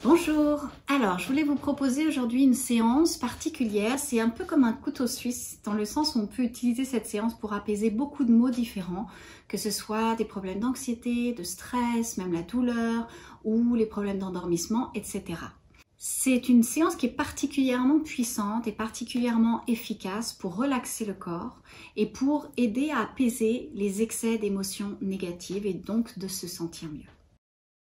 Bonjour, alors je voulais vous proposer aujourd'hui une séance particulière. C'est un peu comme un couteau suisse dans le sens où on peut utiliser cette séance pour apaiser beaucoup de maux différents, que ce soit des problèmes d'anxiété, de stress, même la douleur ou les problèmes d'endormissement, etc. C'est une séance qui est particulièrement puissante et particulièrement efficace pour relaxer le corps et pour aider à apaiser les excès d'émotions négatives et donc de se sentir mieux.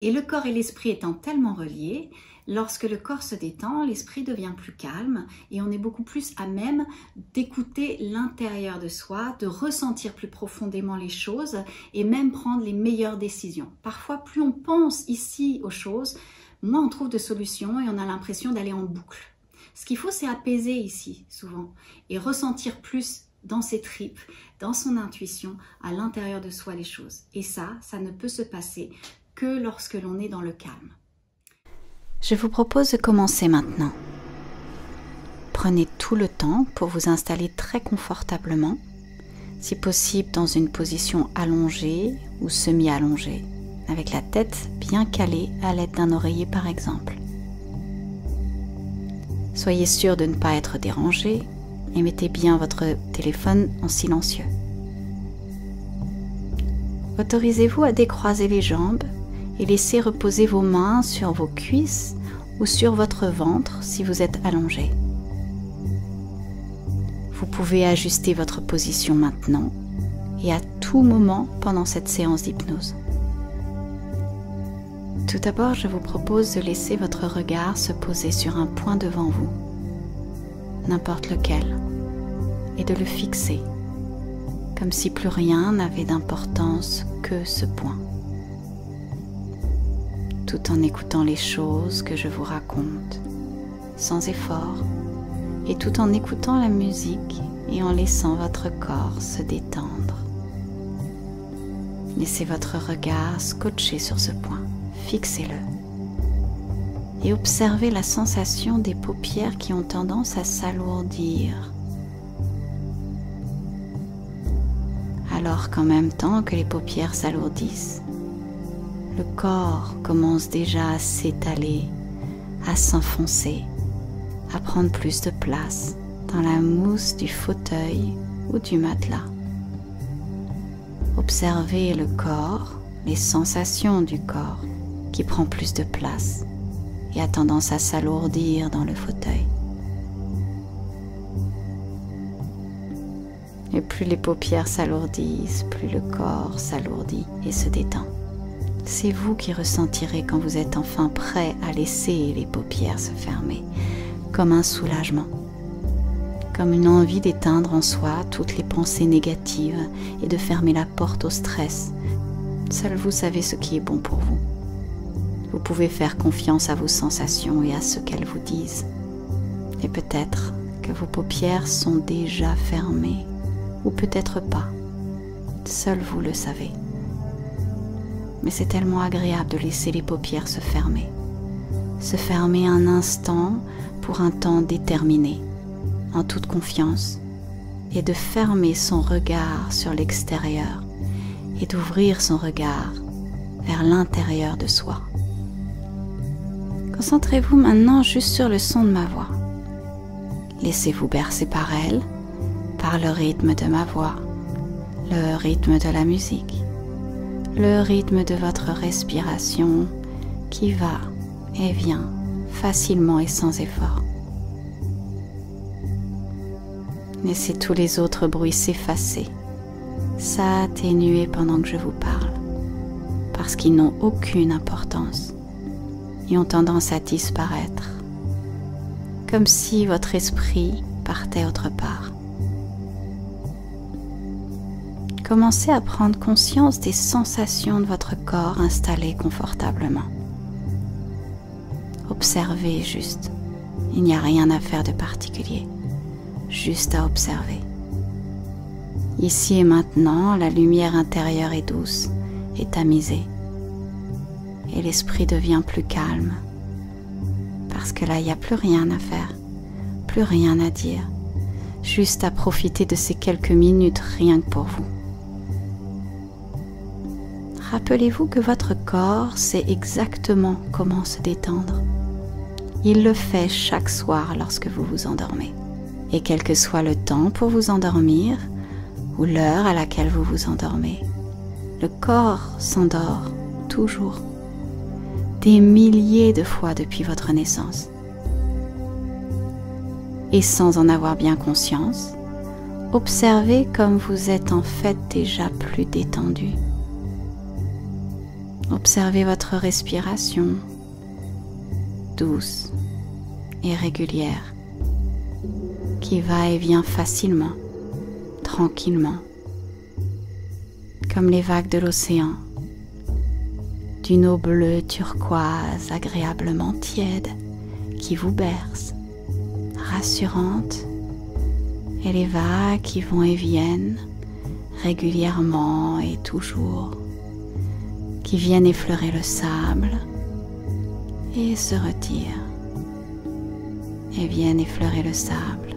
Et le corps et l'esprit étant tellement reliés, lorsque le corps se détend, l'esprit devient plus calme et on est beaucoup plus à même d'écouter l'intérieur de soi, de ressentir plus profondément les choses et même prendre les meilleures décisions. Parfois, plus on pense ici aux choses, moins on trouve de solutions et on a l'impression d'aller en boucle. Ce qu'il faut, c'est apaiser ici, souvent, et ressentir plus dans ses tripes, dans son intuition, à l'intérieur de soi les choses. Et ça ne peut se passer que lorsque l'on est dans le calme. Je vous propose de commencer maintenant. Prenez tout le temps pour vous installer très confortablement, si possible dans une position allongée ou semi-allongée, avec la tête bien calée à l'aide d'un oreiller par exemple. Soyez sûr de ne pas être dérangé et mettez bien votre téléphone en silencieux. Autorisez-vous à décroiser les jambes et laissez reposer vos mains sur vos cuisses ou sur votre ventre si vous êtes allongé. Vous pouvez ajuster votre position maintenant et à tout moment pendant cette séance d'hypnose. Tout d'abord, je vous propose de laisser votre regard se poser sur un point devant vous, n'importe lequel, et de le fixer, comme si plus rien n'avait d'importance que ce point. Tout en écoutant les choses que je vous raconte, sans effort, et tout en écoutant la musique et en laissant votre corps se détendre. Laissez votre regard scotché sur ce point, fixez-le, et observez la sensation des paupières qui ont tendance à s'alourdir, alors qu'en même temps que les paupières s'alourdissent, le corps commence déjà à s'étaler, à s'enfoncer, à prendre plus de place dans la mousse du fauteuil ou du matelas. Observez le corps, les sensations du corps qui prend plus de place et a tendance à s'alourdir dans le fauteuil. Et plus les paupières s'alourdissent, plus le corps s'alourdit et se détend. C'est vous qui ressentirez quand vous êtes enfin prêt à laisser les paupières se fermer, comme un soulagement, comme une envie d'éteindre en soi toutes les pensées négatives et de fermer la porte au stress. Seul vous savez ce qui est bon pour vous. Vous pouvez faire confiance à vos sensations et à ce qu'elles vous disent. Et peut-être que vos paupières sont déjà fermées, ou peut-être pas. Seul vous le savez. Mais c'est tellement agréable de laisser les paupières se fermer un instant pour un temps déterminé, en toute confiance, et de fermer son regard sur l'extérieur et d'ouvrir son regard vers l'intérieur de soi. Concentrez-vous maintenant juste sur le son de ma voix. Laissez-vous bercer par elle, par le rythme de ma voix, le rythme de la musique, le rythme de votre respiration qui va et vient facilement et sans effort. Laissez tous les autres bruits s'effacer, s'atténuer pendant que je vous parle, parce qu'ils n'ont aucune importance et ont tendance à disparaître, comme si votre esprit partait autre part. Commencez à prendre conscience des sensations de votre corps installé confortablement. Observez juste. Il n'y a rien à faire de particulier, juste à observer. Ici et maintenant, la lumière intérieure est douce et tamisée. Et l'esprit devient plus calme. Parce que là, il n'y a plus rien à faire, plus rien à dire. Juste à profiter de ces quelques minutes rien que pour vous. Rappelez-vous que votre corps sait exactement comment se détendre. Il le fait chaque soir lorsque vous vous endormez. Et quel que soit le temps pour vous endormir ou l'heure à laquelle vous vous endormez, le corps s'endort toujours, des milliers de fois depuis votre naissance. Et sans en avoir bien conscience, observez comme vous êtes en fait déjà plus détendu. Observez votre respiration, douce et régulière, qui va et vient facilement, tranquillement, comme les vagues de l'océan, d'une eau bleue turquoise agréablement tiède qui vous berce, rassurante, et les vagues qui vont et viennent régulièrement et toujours, qui viennent effleurer le sable et se retirent, et viennent effleurer le sable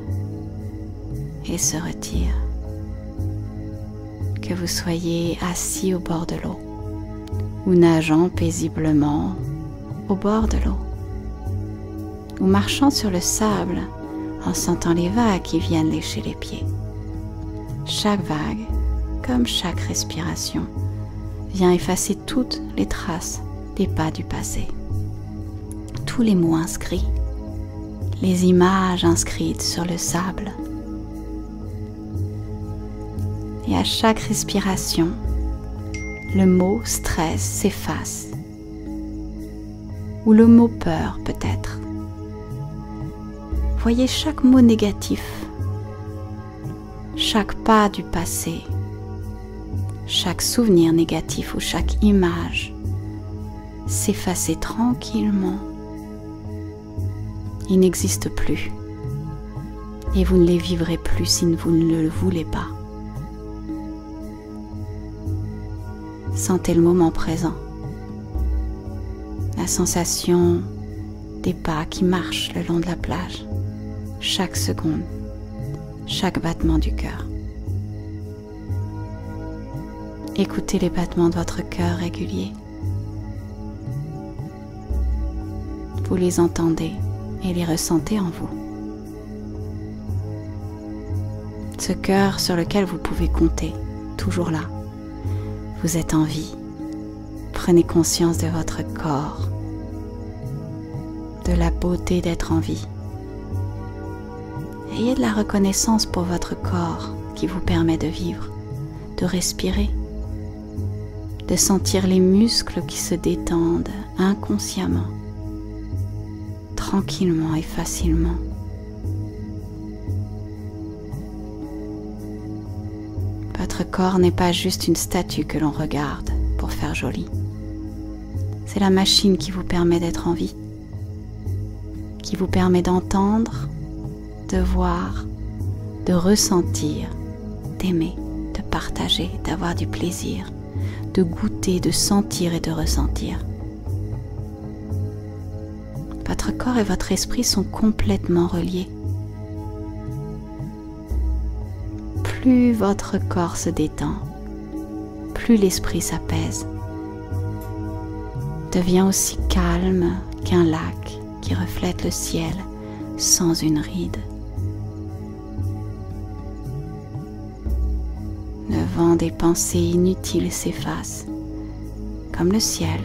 et se retirent. Que vous soyez assis au bord de l'eau ou nageant paisiblement au bord de l'eau ou marchant sur le sable en sentant les vagues qui viennent lécher les pieds. Chaque vague, comme chaque respiration, vient effacer toutes les traces des pas du passé, tous les mots inscrits, les images inscrites sur le sable. Et à chaque respiration, le mot stress s'efface, ou le mot peur peut-être. Voyez chaque mot négatif, chaque pas du passé, chaque souvenir négatif ou chaque image s'effacer tranquillement. Ils n'existent plus et vous ne les vivrez plus si vous ne le voulez pas. Sentez le moment présent, la sensation des pas qui marchent le long de la plage, chaque seconde, chaque battement du cœur. Écoutez les battements de votre cœur réguliers. Vous les entendez et les ressentez en vous. Ce cœur sur lequel vous pouvez compter, toujours là. Vous êtes en vie. Prenez conscience de votre corps, de la beauté d'être en vie. Ayez de la reconnaissance pour votre corps qui vous permet de vivre, de respirer, de sentir les muscles qui se détendent inconsciemment, tranquillement et facilement. Votre corps n'est pas juste une statue que l'on regarde pour faire joli. C'est la machine qui vous permet d'être en vie, qui vous permet d'entendre, de voir, de ressentir, d'aimer, de partager, d'avoir du plaisir, de goûter, de sentir et de ressentir. Votre corps et votre esprit sont complètement reliés. Plus votre corps se détend, plus l'esprit s'apaise, devient aussi calme qu'un lac qui reflète le ciel sans une ride. Le vent des pensées inutiles s'efface, comme le ciel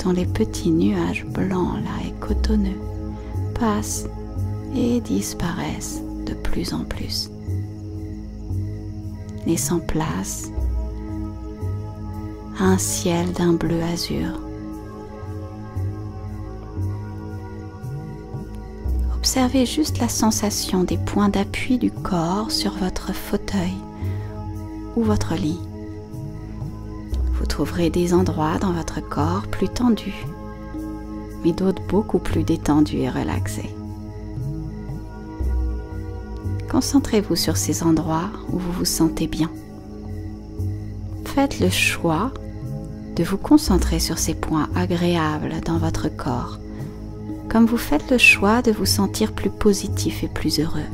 dont les petits nuages blancs là et cotonneux passent et disparaissent de plus en plus, laissant place à un ciel d'un bleu azur. Observez juste la sensation des points d'appui du corps sur votre fauteuil ou votre lit. Vous trouverez des endroits dans votre corps plus tendus, mais d'autres beaucoup plus détendus et relaxés. Concentrez-vous sur ces endroits où vous vous sentez bien. Faites le choix de vous concentrer sur ces points agréables dans votre corps, comme vous faites le choix de vous sentir plus positif et plus heureux.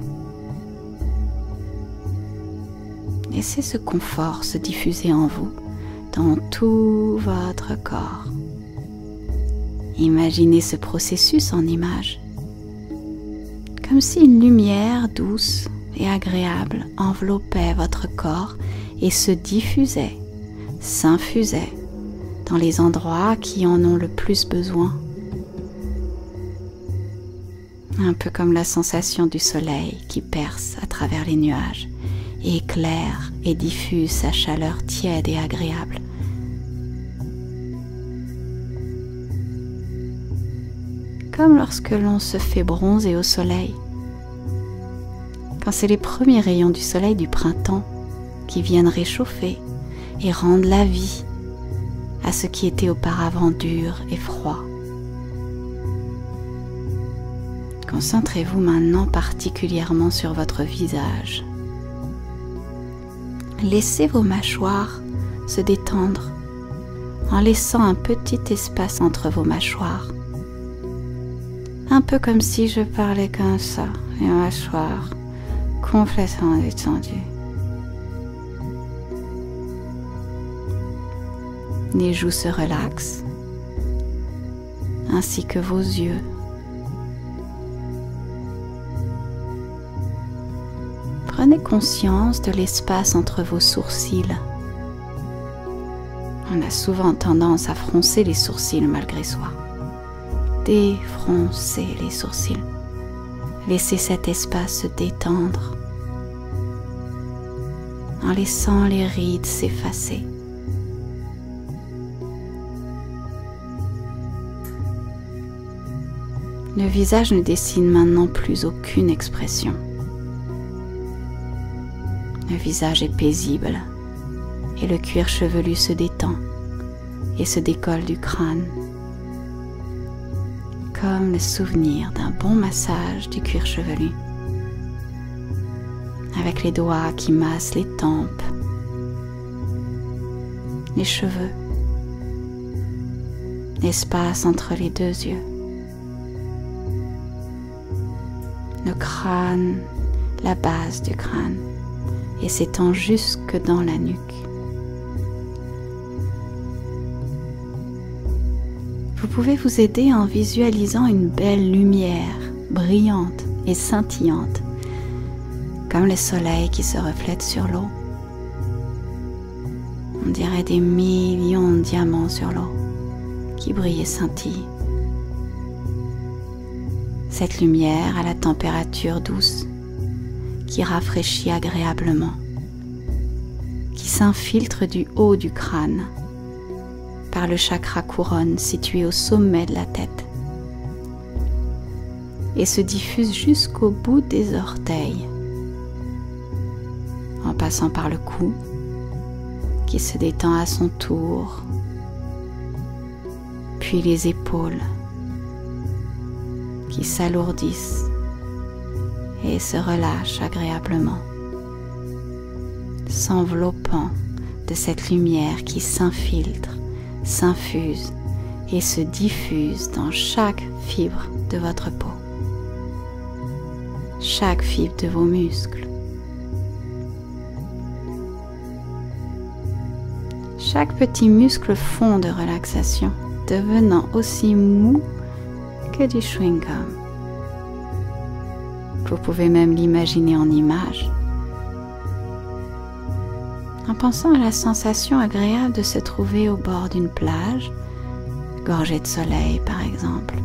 Laissez ce confort se diffuser en vous, dans tout votre corps. Imaginez ce processus en images comme si une lumière douce et agréable enveloppait votre corps et se diffusait, s'infusait dans les endroits qui en ont le plus besoin. Un peu comme la sensation du soleil qui perce à travers les nuages et éclaire et diffuse sa chaleur tiède et agréable. Comme lorsque l'on se fait bronzer au soleil, quand c'est les premiers rayons du soleil du printemps qui viennent réchauffer et rendre la vie à ce qui était auparavant dur et froid. Concentrez-vous maintenant particulièrement sur votre visage. Laissez vos mâchoires se détendre en laissant un petit espace entre vos mâchoires. Un peu comme si je parlais comme ça, les mâchoires complètement détendues. Les joues se relaxent, ainsi que vos yeux. Prenez conscience de l'espace entre vos sourcils. On a souvent tendance à froncer les sourcils malgré soi. Défroncez les sourcils. Laissez cet espace se détendre en laissant les rides s'effacer. Le visage ne dessine maintenant plus aucune expression. Le visage est paisible et le cuir chevelu se détend et se décolle du crâne, comme le souvenir d'un bon massage du cuir chevelu, avec les doigts qui massent les tempes, les cheveux, l'espace entre les deux yeux, le crâne, la base du crâne, et s'étend jusque dans la nuque. Vous pouvez vous aider en visualisant une belle lumière brillante et scintillante, comme le soleil qui se reflète sur l'eau. On dirait des millions de diamants sur l'eau qui brillent et scintillent. Cette lumière a la température douce qui rafraîchit agréablement, qui s'infiltre du haut du crâne par le chakra couronne situé au sommet de la tête et se diffuse jusqu'au bout des orteils, en passant par le cou qui se détend à son tour, puis les épaules qui s'alourdissent et se relâchent agréablement, s'enveloppant de cette lumière qui s'infiltre, s'infuse et se diffuse dans chaque fibre de votre peau, chaque fibre de vos muscles, chaque petit muscle fond de relaxation, devenant aussi mou que du chewing-gum. Vous pouvez même l'imaginer en image, en pensant à la sensation agréable de se trouver au bord d'une plage, gorgée de soleil par exemple,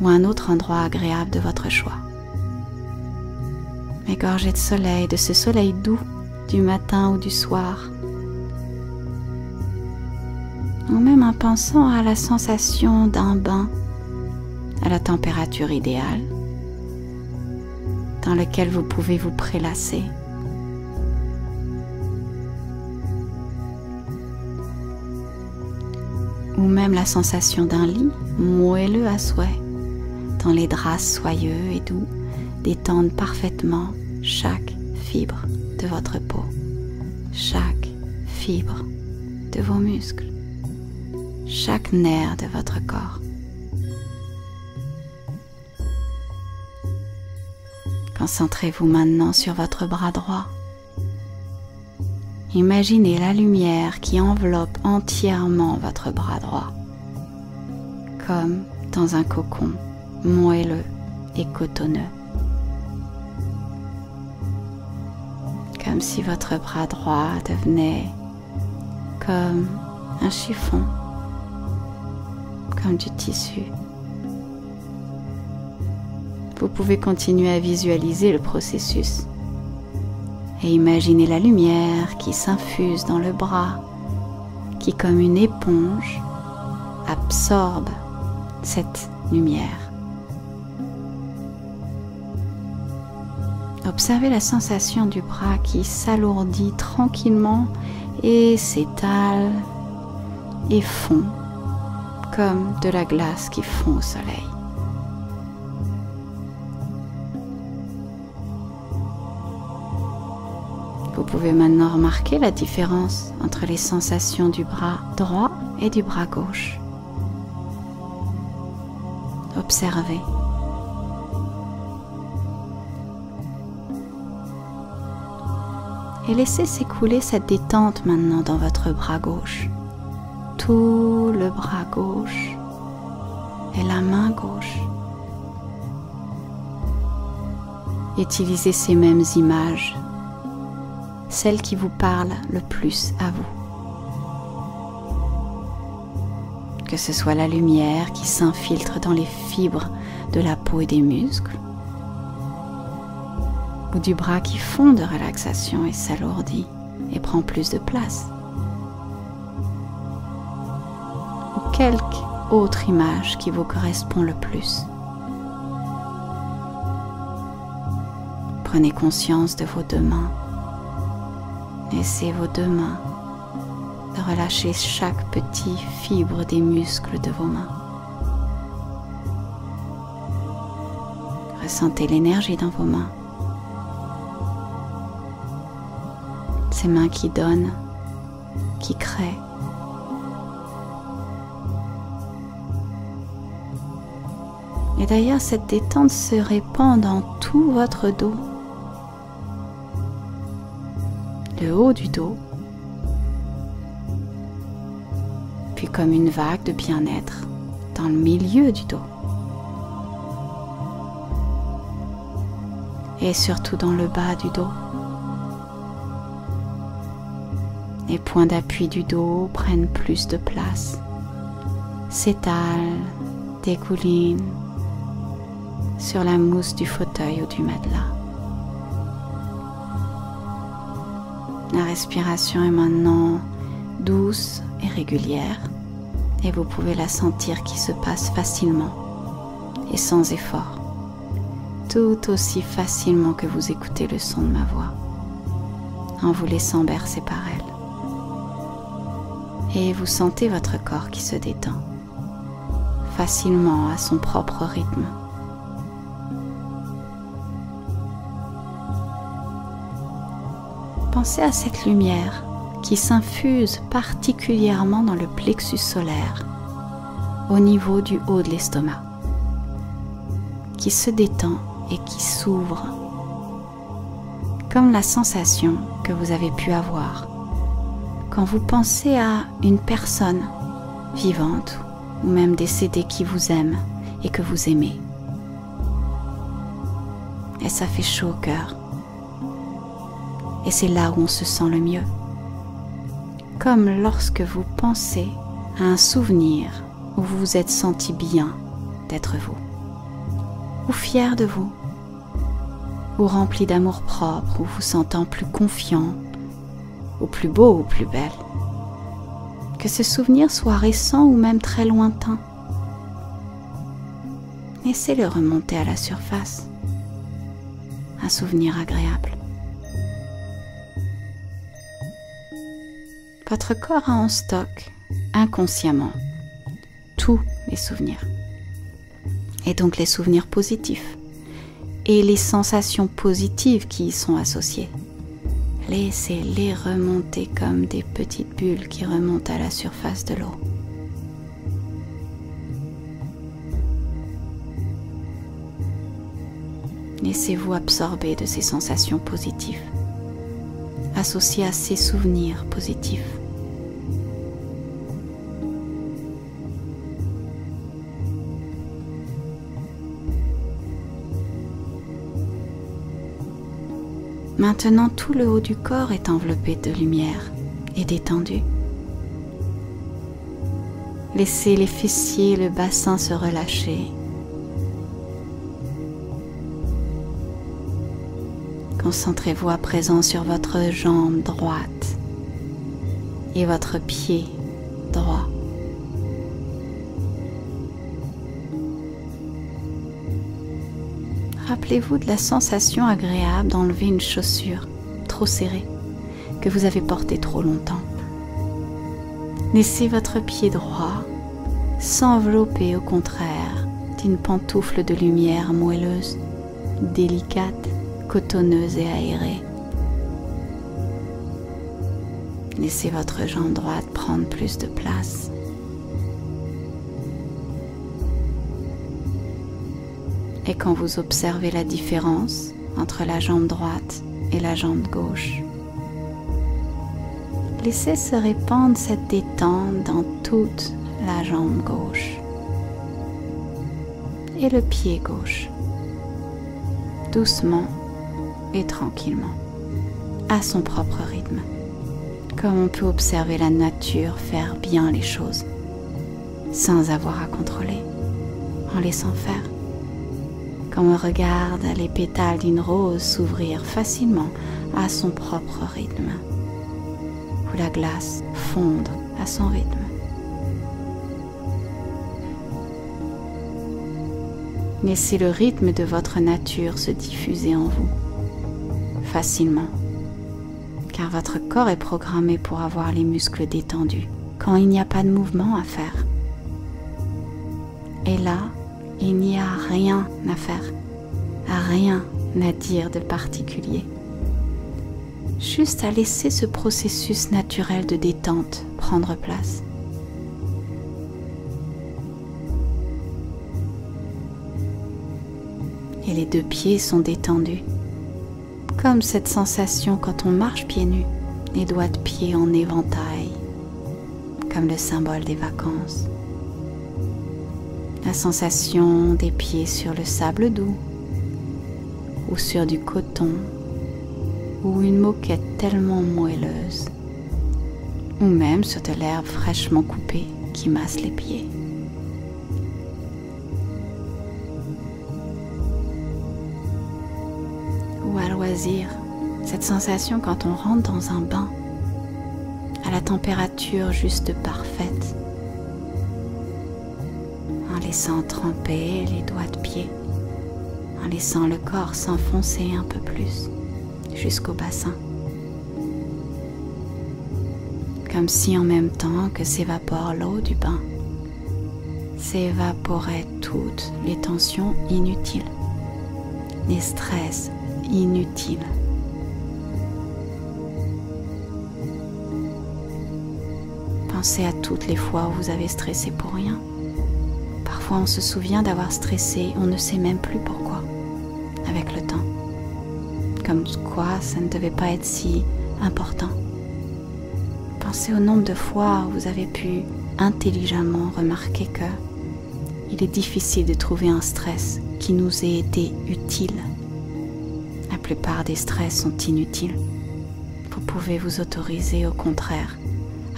ou un autre endroit agréable de votre choix. Mais gorgée de soleil, de ce soleil doux du matin ou du soir, ou même en pensant à la sensation d'un bain à la température idéale, dans lequel vous pouvez vous prélasser. Ou même la sensation d'un lit moelleux à souhait, dont les draps soyeux et doux détendent parfaitement chaque fibre de votre peau, chaque fibre de vos muscles, chaque nerf de votre corps. Concentrez-vous maintenant sur votre bras droit. Imaginez la lumière qui enveloppe entièrement votre bras droit, comme dans un cocon moelleux et cotonneux. Comme si votre bras droit devenait comme un chiffon, comme du tissu. Vous pouvez continuer à visualiser le processus et imaginer la lumière qui s'infuse dans le bras, qui comme une éponge absorbe cette lumière. Observez la sensation du bras qui s'alourdit tranquillement et s'étale et fond comme de la glace qui fond au soleil. Vous pouvez maintenant remarquer la différence entre les sensations du bras droit et du bras gauche. Observez. Et laissez s'écouler cette détente maintenant dans votre bras gauche. Tout le bras gauche et la main gauche. Utilisez ces mêmes images, celles qui vous parlent le plus à vous. Que ce soit la lumière qui s'infiltre dans les fibres de la peau et des muscles, ou du bras qui fond de relaxation et s'alourdit et prend plus de place, ou quelque autre image qui vous correspond le plus. Prenez conscience de vos deux mains. Laissez vos deux mains de relâcher chaque petite fibre des muscles de vos mains. Ressentez l'énergie dans vos mains. Ces mains qui donnent, qui créent. Et d'ailleurs, cette détente se répand dans tout votre dos. Le haut du dos, puis comme une vague de bien-être dans le milieu du dos, et surtout dans le bas du dos. Les points d'appui du dos prennent plus de place, s'étalent, dégoulinent sur la mousse du fauteuil ou du matelas. La respiration est maintenant douce et régulière et vous pouvez la sentir qui se passe facilement et sans effort, tout aussi facilement que vous écoutez le son de ma voix, en vous laissant bercer par elle. Et vous sentez votre corps qui se détend, facilement à son propre rythme. Pensez à cette lumière qui s'infuse particulièrement dans le plexus solaire, au niveau du haut de l'estomac, qui se détend et qui s'ouvre, comme la sensation que vous avez pu avoir quand vous pensez à une personne vivante ou même décédée qui vous aime et que vous aimez. Et ça fait chaud au cœur. Et c'est là où on se sent le mieux. Comme lorsque vous pensez à un souvenir où vous vous êtes senti bien d'être vous, ou fier de vous, ou rempli d'amour-propre, ou vous sentant plus confiant, ou plus beau ou plus belle. Que ce souvenir soit récent ou même très lointain. Laissez-le remonter à la surface. Un souvenir agréable. Votre corps a en stock, inconsciemment, tous les souvenirs. Et donc les souvenirs positifs et les sensations positives qui y sont associées. Laissez-les remonter comme des petites bulles qui remontent à la surface de l'eau. Laissez-vous absorber de ces sensations positives, associées à ces souvenirs positifs. Maintenant, tout le haut du corps est enveloppé de lumière et détendu. Laissez les fessiers et le bassin se relâcher. Concentrez-vous à présent sur votre jambe droite et votre pied droit. Rappelez-vous de la sensation agréable d'enlever une chaussure trop serrée que vous avez portée trop longtemps. Laissez votre pied droit s'envelopper au contraire d'une pantoufle de lumière moelleuse, délicate, cotonneuse et aérée. Laissez votre jambe droite prendre plus de place. Et quand vous observez la différence entre la jambe droite et la jambe gauche, laissez se répandre cette détente dans toute la jambe gauche et le pied gauche, doucement et tranquillement, à son propre rythme, comme on peut observer la nature faire bien les choses, sans avoir à contrôler, en laissant faire. Comme on regarde les pétales d'une rose s'ouvrir facilement à son propre rythme, ou la glace fondre à son rythme. Laissez le rythme de votre nature se diffuser en vous, facilement, car votre corps est programmé pour avoir les muscles détendus quand il n'y a pas de mouvement à faire. Et là, il n'y a rien à faire, rien à dire de particulier. Juste à laisser ce processus naturel de détente prendre place. Et les deux pieds sont détendus, comme cette sensation quand on marche pieds nus, les doigts de pied en éventail, comme le symbole des vacances. La sensation des pieds sur le sable doux, ou sur du coton, ou une moquette tellement moelleuse, ou même sur de l'herbe fraîchement coupée qui masse les pieds. Ou à loisir, cette sensation quand on rentre dans un bain, à la température juste parfaite, en laissant tremper les doigts de pied, en laissant le corps s'enfoncer un peu plus jusqu'au bassin. Comme si en même temps que s'évapore l'eau du bain, s'évaporaient toutes les tensions inutiles, les stress inutiles. Pensez à toutes les fois où vous avez stressé pour rien. Parfois on se souvient d'avoir stressé, on ne sait même plus pourquoi, avec le temps. Comme quoi ça ne devait pas être si important. Pensez au nombre de fois où vous avez pu intelligemment remarquer que il est difficile de trouver un stress qui nous ait été utile. La plupart des stress sont inutiles. Vous pouvez vous autoriser au contraire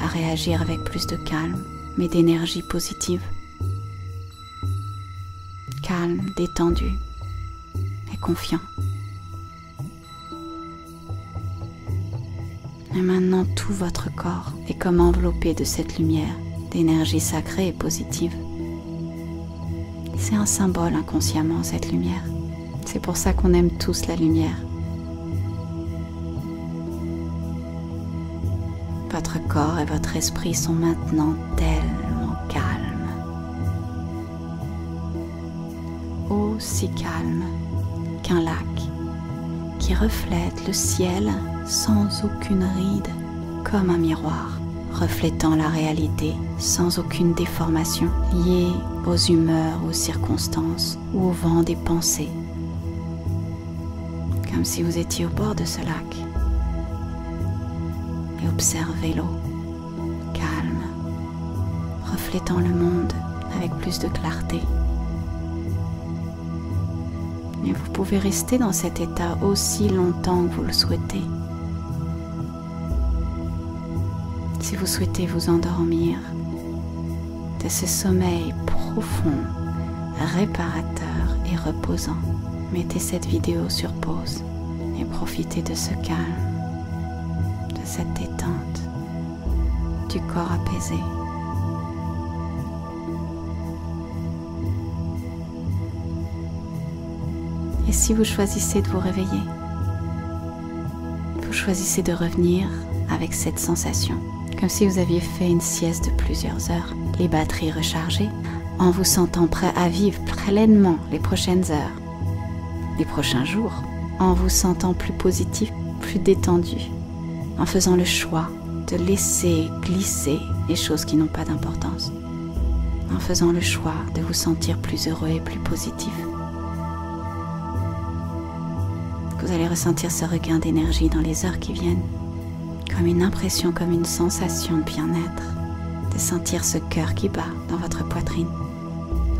à réagir avec plus de calme, mais d'énergie positive. Calme, détendu et confiant. Et maintenant, tout votre corps est comme enveloppé de cette lumière, d'énergie sacrée et positive. C'est un symbole inconsciemment, cette lumière. C'est pour ça qu'on aime tous la lumière. Votre corps et votre esprit sont maintenant tellement calmes. Aussi calmes qu'un lac qui reflète le ciel sans aucune ride, comme un miroir, reflétant la réalité sans aucune déformation liée aux humeurs, aux circonstances ou au vent des pensées. Comme si vous étiez au bord de ce lac et observez l'eau, calme, reflétant le monde avec plus de clarté. Et vous pouvez rester dans cet état aussi longtemps que vous le souhaitez. Si vous souhaitez vous endormir de ce sommeil profond, réparateur et reposant, mettez cette vidéo sur pause et profitez de ce calme, de cette détente, du corps apaisé. Et si vous choisissez de vous réveiller, vous choisissez de revenir avec cette sensation, comme si vous aviez fait une sieste de plusieurs heures, les batteries rechargées, en vous sentant prêt à vivre pleinement les prochaines heures, les prochains jours, en vous sentant plus positif, plus détendu, en faisant le choix de laisser glisser les choses qui n'ont pas d'importance, en faisant le choix de vous sentir plus heureux et plus positif. Vous allez ressentir ce regain d'énergie dans les heures qui viennent, comme une impression, comme une sensation de bien-être, de sentir ce cœur qui bat dans votre poitrine,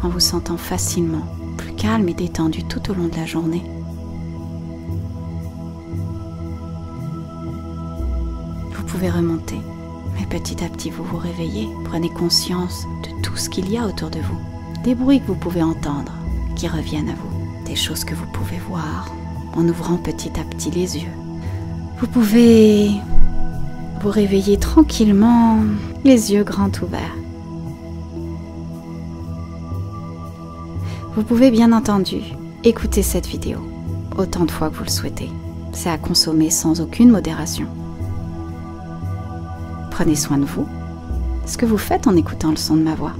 en vous sentant facilement plus calme et détendu tout au long de la journée. Vous pouvez remonter, mais petit à petit vous vous réveillez, prenez conscience de tout ce qu'il y a autour de vous, des bruits que vous pouvez entendre qui reviennent à vous, des choses que vous pouvez voir en ouvrant petit à petit les yeux. Vous pouvez vous réveiller tranquillement, les yeux grands ouverts. Vous pouvez bien entendu écouter cette vidéo autant de fois que vous le souhaitez. C'est à consommer sans aucune modération. Prenez soin de vous, ce que vous faites en écoutant le son de ma voix,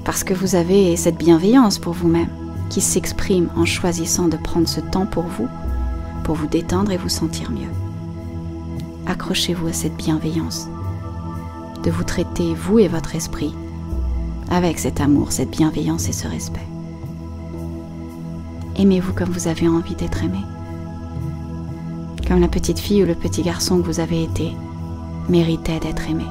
parce que vous avez cette bienveillance pour vous-même qui s'exprime en choisissant de prendre ce temps pour vous détendre et vous sentir mieux. Accrochez-vous à cette bienveillance, de vous traiter, vous et votre esprit, avec cet amour, cette bienveillance et ce respect. Aimez-vous comme vous avez envie d'être aimé, comme la petite fille ou le petit garçon que vous avez été méritait d'être aimé.